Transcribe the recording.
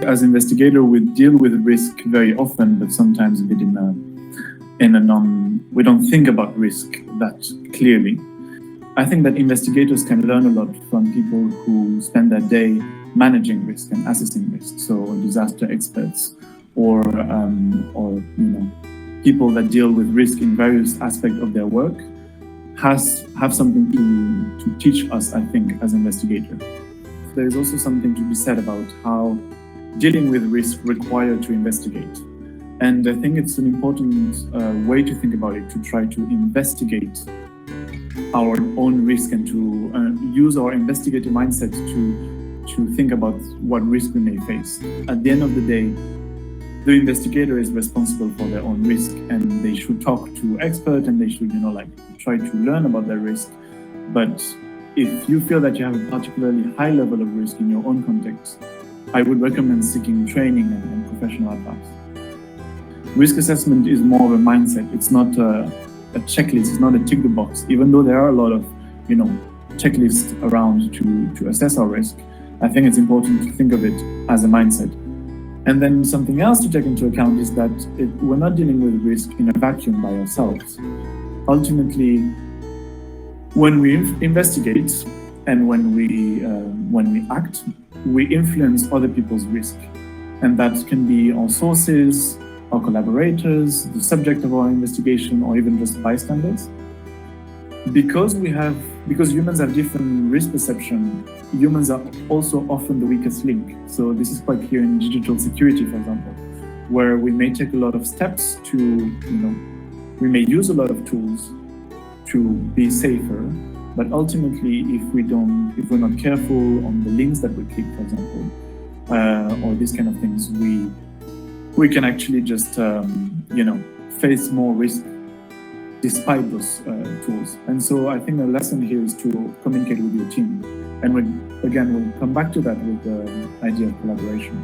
As investigator, we deal with risk very often, but sometimes a bit we don't think about risk that clearly. I think that investigators can learn a lot from people who spend their day managing risk and assessing risk. So disaster experts or people that deal with risk in various aspects of their work have something to teach us, I think, as investigators. There is also something to be said about how dealing with risk required to investigate. And I think it's an important way to think about it, to try to investigate our own risk and to use our investigative mindset to think about what risk we may face. At the end of the day, the investigator is responsible for their own risk, and they should talk to experts and they should, try to learn about their risk. But if you feel that you have a particularly high level of risk in your own context, I would recommend seeking training and professional advice. Risk assessment is more of a mindset. It's not a checklist. It's not a tick the box. Even though there are a lot of, checklists around to assess our risk, I think it's important to think of it as a mindset. And then something else to take into account is that we're not dealing with risk in a vacuum by ourselves. Ultimately, when we investigate and when we act, we influence other people's risk. And that can be our sources, our collaborators, the subject of our investigation, or even just bystanders. Because humans have different risk perception, humans are also often the weakest link. So this is quite clear in digital security, for example, where we may take a lot of steps we may use a lot of tools to be safer, but ultimately, if we're not careful on the links that we click, for example, or these kind of things, we can actually just face more risk despite those tools. And so I think the lesson here is to communicate with your team. And we'll come back to that with the idea of collaboration.